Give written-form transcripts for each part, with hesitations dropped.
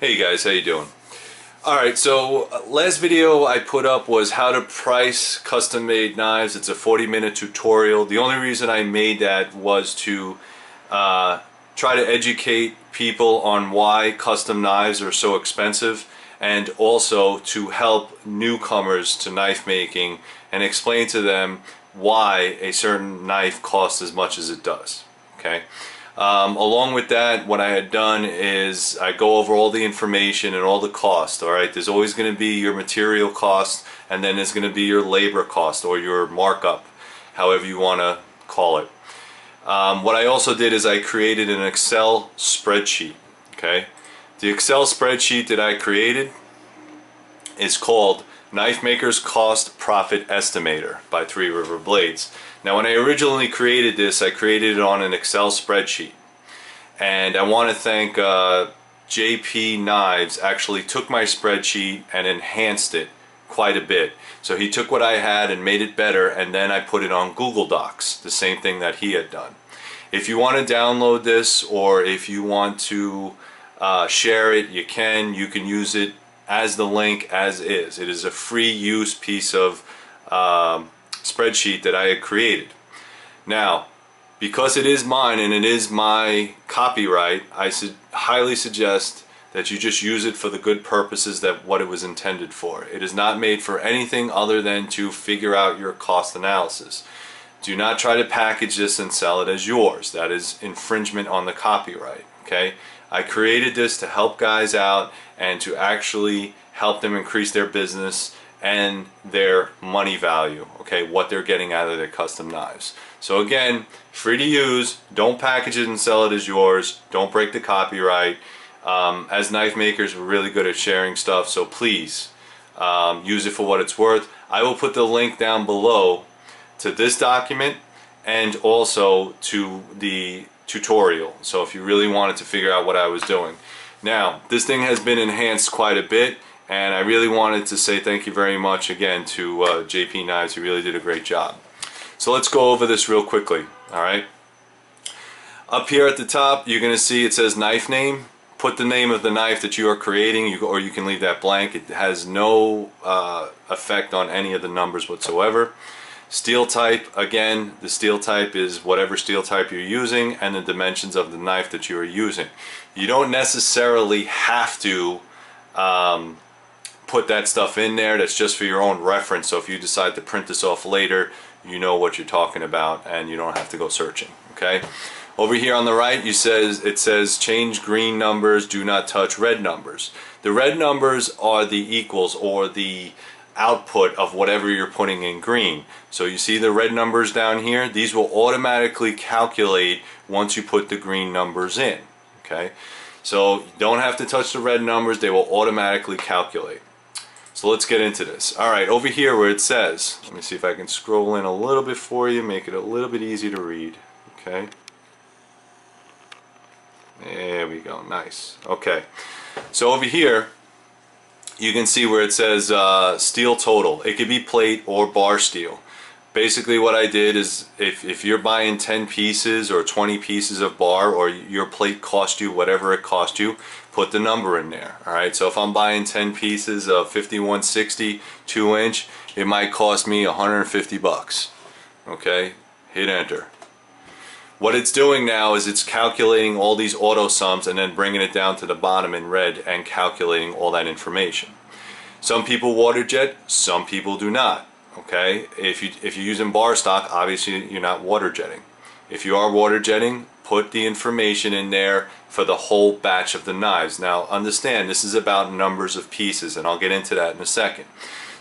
Hey guys, how you doing? Alright, so last video I put up was how to price custom made knives. It's a 40-minute tutorial. The only reason I made that was to try to educate people on why custom knives are so expensive, and also to help newcomers to knife making and explain to them why a certain knife costs as much as it does. Okay. Along with that, what I had done is I go over all the information and all the cost. Alright, there's always going to be your material cost, and then there's going to be your labor cost or your markup, however you want to call it. What I also did is I created an Excel spreadsheet. Okay, the Excel spreadsheet that I created is called Knife Maker's Cost Profit Estimator by Three River Blades. Now, when I originally created this, I created it on an Excel spreadsheet, and I want to thank JP Knives. Actually took my spreadsheet and enhanced it quite a bit. So he took what I had and made it better, and then I put it on Google Docs, the same thing that he had done. If you want to download this, or if you want to share it, you can use it as the link as is. It is a free use piece of spreadsheet that I had created. Now, because it is mine and it is my copyright, I highly suggest that you just use it for the good purposes that what it was intended for. It is not made for anything other than to figure out your cost analysis. Do not try to package this and sell it as yours. That is infringement on the copyright. Okay? I created this to help guys out and to actually help them increase their business and their money value, okay, what they're getting out of their custom knives. So again, free to use. Don't package it and sell it as yours. Don't break the copyright. As knife makers, we're really good at sharing stuff, so please use it for what it's worth. I will put the link down below to this document and also to the tutorial, so if you really wanted to figure out what I was doing. Now, this thing has been enhanced quite a bit, and I really wanted to say thank you very much again to JP Knives. He really did a great job. So let's go over this real quickly. Alright, up here at the top you're going to see it says knife name. Put the name of the knife that you are creating, or you can leave that blank. It has no effect on any of the numbers whatsoever. Steel type, again, the steel type is whatever steel type you're using, and the dimensions of the knife that you are using. You don't necessarily have to put that stuff in there. That's just for your own reference, so if you decide to print this off later, you know what you're talking about and you don't have to go searching. Okay, over here on the right it says change green numbers, do not touch red numbers. The red numbers are the equals, or the output of whatever you're putting in green. So you see the red numbers down here, these will automatically calculate once you put the green numbers in. Okay, so you don't have to touch the red numbers, they will automatically calculate. So let's get into this. Alright, over here where it says, let me see if I can scroll in a little bit for you, make it a little bit easy to read. Okay, there we go, nice. Okay, so over here you can see where it says steel total. It could be plate or bar steel. Basically what I did is, if you're buying 10 pieces or 20 pieces of bar, or your plate cost you whatever it cost you, put the number in there. Alright, so if I'm buying 10 pieces of 5160 2-inch, it might cost me 150 bucks. Okay, hit enter. What it's doing now is it's calculating all these auto sums and then bringing it down to the bottom in red and calculating all that information. Some people water jet, some people do not. Okay, if you're using bar stock, obviously you're not water jetting. If you are water jetting, put the information in there for the whole batch of the knives. Now understand, this is about numbers of pieces, and I'll get into that in a second.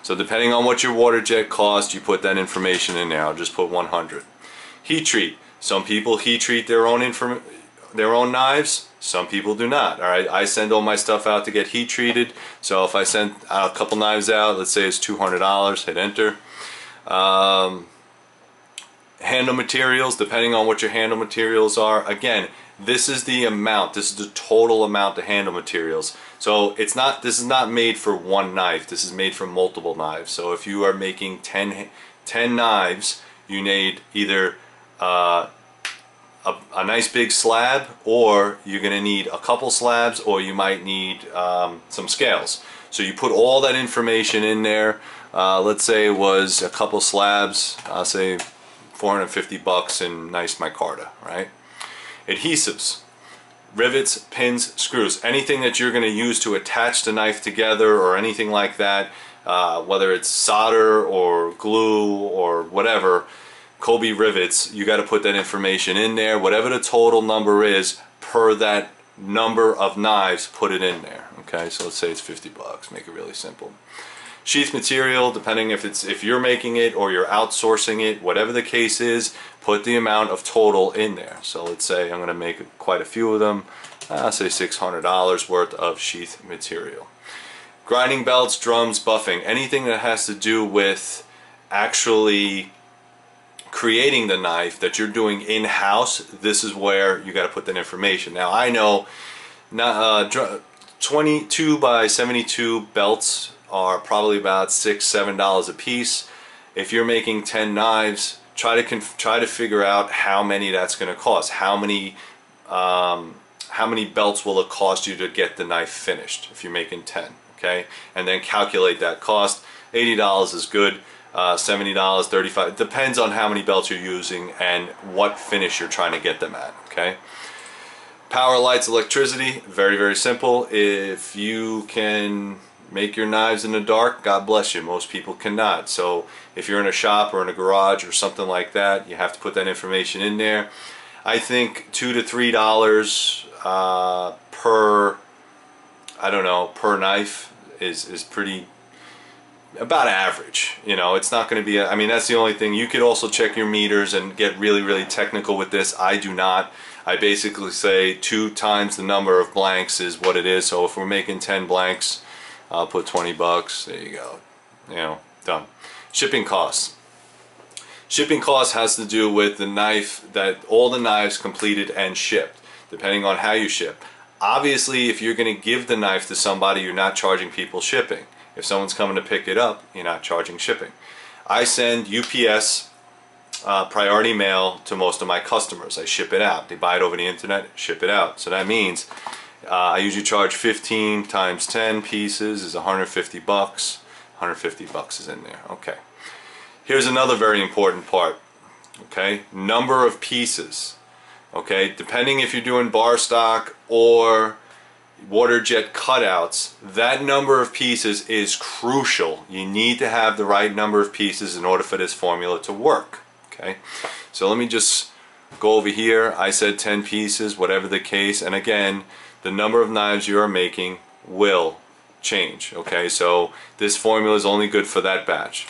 So depending on what your water jet costs, you put that information in there. I'll just put 100. Heat treat. Some people heat treat their own knives. Some people do not. Alright, I send all my stuff out to get heat treated. So if I send a couple knives out, let's say it's $200, hit enter. Handle materials, depending on what your handle materials are. Again, this is the amount. This is the total amount of handle materials. So it's not. This is not made for one knife. This is made for multiple knives. So if you are making 10 knives, you need either a nice big slab, or you're going to need a couple slabs, or you might need some scales. So you put all that information in there. Let's say it was a couple slabs, I'll say 450 bucks in nice micarta, right? Adhesives, rivets, pins, screws, anything that you're going to use to attach the knife together or anything like that, whether it's solder or glue or whatever, Kobe rivets, you got to put that information in there. Whatever the total number is per that number of knives, put it in there. Okay, so let's say it's 50 bucks, make it really simple. Sheath material, depending if you're making it or you're outsourcing it, whatever the case is, put the amount of total in there. So let's say I'm going to make quite a few of them, say $600 worth of sheath material. Grinding belts, drums, buffing, anything that has to do with actually creating the knife that you're doing in-house, this is where you got to put that information. Now I know 22 by 72 belts are probably about $6–7 a piece. If you're making 10 knives, try to figure out how many that's going to cost. How many belts will it cost you to get the knife finished if you're making 10? Okay, and then calculate that cost. $80 is good. $70, $35, it depends on how many belts you're using and what finish you're trying to get them at. Okay, power, lights, electricity, very, very simple. If you can make your knives in the dark, God bless you. Most people cannot. So if you're in a shop or in a garage or something like that, you have to put that information in there. I think $2 to $3 per, I don't know, per knife is pretty about average. You know, it's not going to be I mean, that's the only thing. You could also check your meters and get really, really technical with this. I do not. I basically say 2 times the number of blanks is what it is. So if we're making 10 blanks, I'll put 20 bucks. There you go. You know, done. Shipping costs. Shipping costs has to do with the knife, that all the knives completed and shipped, depending on how you ship. Obviously, if you're going to give the knife to somebody, you're not charging people shipping. If someone's coming to pick it up, you're not charging shipping. I send UPS priority mail to most of my customers. I ship it out. They buy it over the internet, ship it out. So that means I usually charge 15 times 10 pieces is 150 bucks. 150 bucks is in there. Okay. Here's another very important part. Okay, number of pieces. Okay, depending if you're doing bar stock or water jet cutouts, that number of pieces is crucial. You need to have the right number of pieces in order for this formula to work. Okay, so let me just go over here. I said 10 pieces, whatever the case, and again, the number of knives you are making will change. Okay, so this formula is only good for that batch.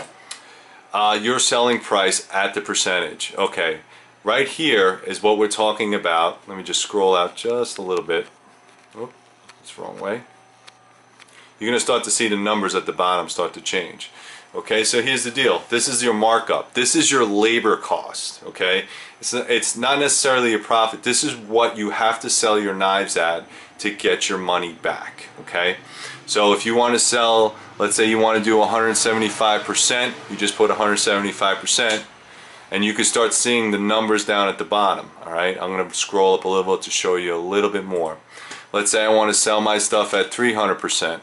Your selling price at the percentage. Okay, right here is what we're talking about. Let me just scroll out just a little bit. Oh, that's the wrong way. You're going to start to see the numbers at the bottom start to change. Okay, so here's the deal. This is your markup. This is your labor cost. Okay, it's not necessarily a profit. This is what you have to sell your knives at to get your money back. Okay, so if you want to sell, let's say you want to do 175%, you just put 175%, and you can start seeing the numbers down at the bottom. All right, I'm going to scroll up a little bit to show you a little bit more. Let's say I want to sell my stuff at 300%.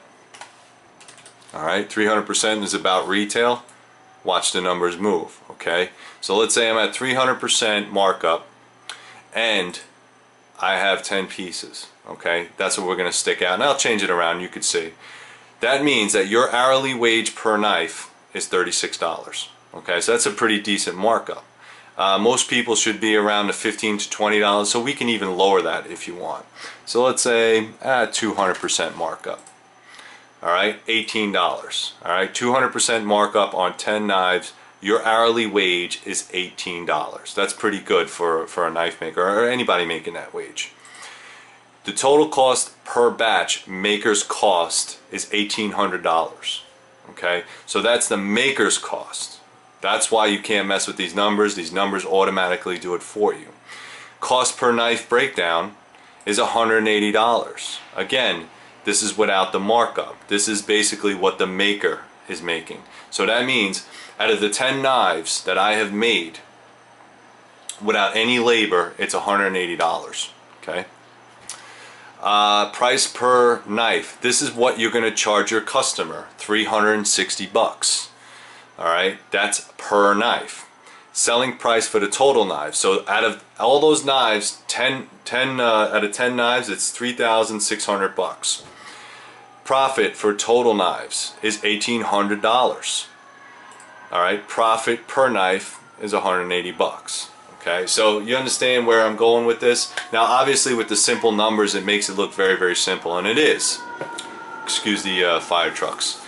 Alright, 300% is about retail. Watch the numbers move, okay? So let's say I'm at 300% markup and I have 10 pieces, okay? That's what we're going to stick out. And I'll change it around, you could see. That means that your hourly wage per knife is $36, okay? So that's a pretty decent markup. Most people should be around the $15 to $20, so we can even lower that if you want. So let's say 200% markup. Alright, $18. Alright, 200% markup on 10 knives. Your hourly wage is $18. That's pretty good for a knife maker or anybody making that wage. The total cost per batch, maker's cost, is $1,800. Okay, so that's the maker's cost. That's why you can't mess with these numbers. These numbers automatically do it for you. Cost per knife breakdown is $180. Again, this is without the markup. This is basically what the maker is making. So that means out of the 10 knives that I have made, without any labor, it's $180. Okay. Price per knife. This is what you're going to charge your customer, $360. All right, that's per knife. Selling price for the total knives. So out of all those knives, 10 out of 10 knives, it's $3,600. Profit for total knives is $1,800. All right, profit per knife is $180. Okay, so you understand where I'm going with this? Now obviously with the simple numbers it makes it look very, very simple, and it is. Excuse the fire trucks.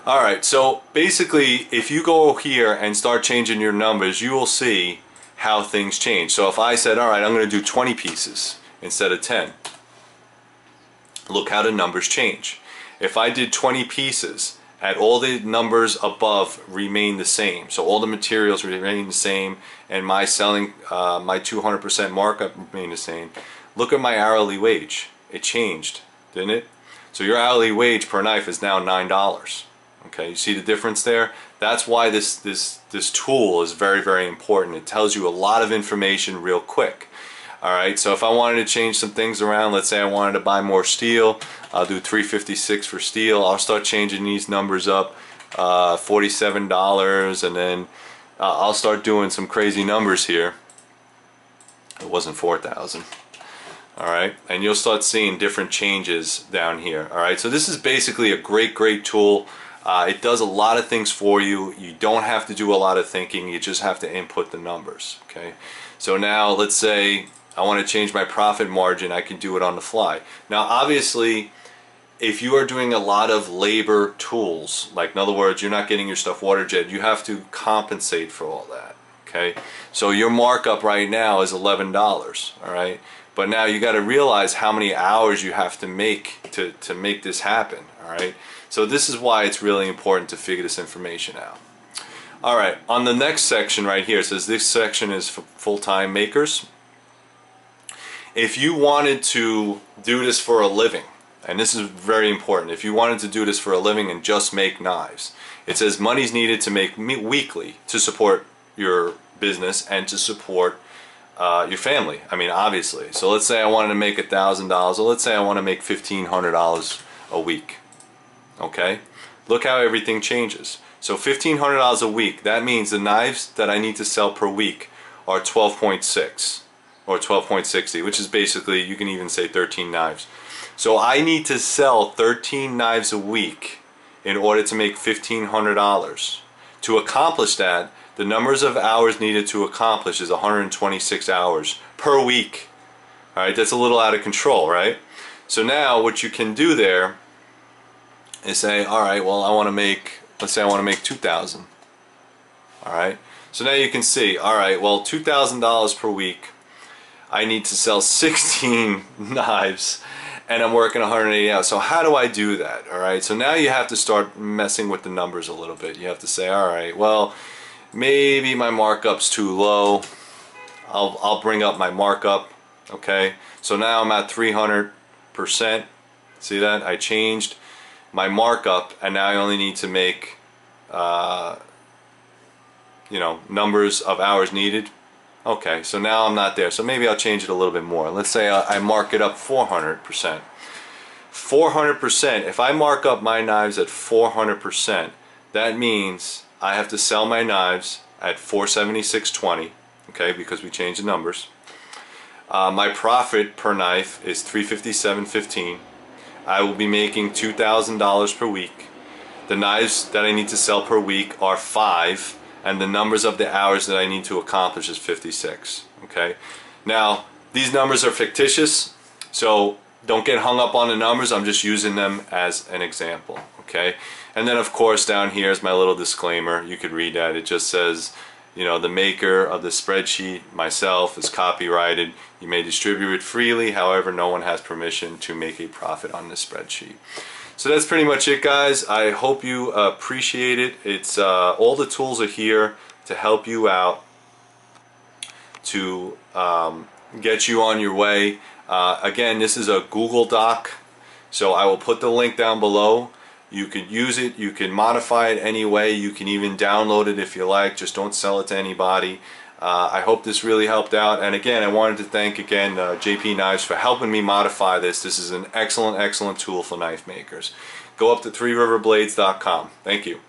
Alright, so basically if you go here and start changing your numbers, you will see how things change. So if I said, alright, I'm going to do 20 pieces instead of 10, look how the numbers change. If I did 20 pieces, at all the numbers above remain the same, so all the materials remain the same, and my selling, my 200% markup remained the same. Look at my hourly wage. It changed, didn't it? So your hourly wage per knife is now $9. Okay, you see the difference there? That's why this tool is very, very important. It tells you a lot of information real quick. Alright, so if I wanted to change some things around, let's say I wanted to buy more steel, I'll do $356 for steel. I'll start changing these numbers up, $47, and then I'll start doing some crazy numbers here. It wasn't 4,000. Alright, and you'll start seeing different changes down here. Alright, so this is basically a great tool. It does a lot of things for you. You don't have to do a lot of thinking, you just have to input the numbers. Okay, so now let's say I want to change my profit margin. I can do it on the fly. Now obviously if you are doing a lot of labor tools, like in other words you're not getting your stuff water jet, you have to compensate for all that. Okay, so your markup right now is $11. Alright, but now you got to realize how many hours you have to make to make this happen. Alright, so this is why it's really important to figure this information out. Alright, on the next section right here, it says this section is for full-time makers. If you wanted to do this for a living, and this is very important, if you wanted to do this for a living and just make knives, it says money's needed to make weekly to support your business and to support your family. I mean, obviously. So let's say I wanted to make $1,000, or let's say I want to make $1,500 a week. Okay? Look how everything changes. So $1,500 a week, that means the knives that I need to sell per week are 12.6 or 12.60, which is basically, you can even say 13 knives. So I need to sell 13 knives a week in order to make $1,500. To accomplish that, the numbers of hours needed to accomplish is 126 hours per week. Alright, that's a little out of control, right? So now what you can do there is say, alright, well I want to make, let's say I want to make 2,000. Alright, so now you can see, alright, well $2,000 per week, I need to sell 16 knives, and I'm working 180 hours. So how do I do that? Alright, so now you have to start messing with the numbers a little bit. You have to say, alright, well maybe my markup's too low. I'll bring up my markup. Okay, so now I'm at 300%. See that? I changed my markup, and now I only need to make you know, numbers of hours needed. Okay, so now I'm not there, so maybe I'll change it a little bit more. Let's say I mark it up 400%. 400%, if I mark up my knives at 400%, that means I have to sell my knives at $476.20, okay, because we changed the numbers. My profit per knife is $357.15. I will be making $2,000 per week. The knives that I need to sell per week are 5, and the numbers of the hours that I need to accomplish is 56. Okay, now these numbers are fictitious, so don't get hung up on the numbers. I'm just using them as an example. Okay, and then of course down here is my little disclaimer. You could read that. It just says, you know, the maker of the spreadsheet, myself, is copyrighted. You may distribute it freely, however no one has permission to make a profit on this spreadsheet. So that's pretty much it, guys. I hope you appreciate it. It's all the tools are here to help you out, to get you on your way. Again, this is a Google Doc, so I will put the link down below. You could use it, you can modify it any way, you can even download it if you like, just don't sell it to anybody. I hope this really helped out, and again I wanted to thank again JP Knives for helping me modify this. This is an excellent tool for knife makers. Go up to 3riverblades.com. Thank you.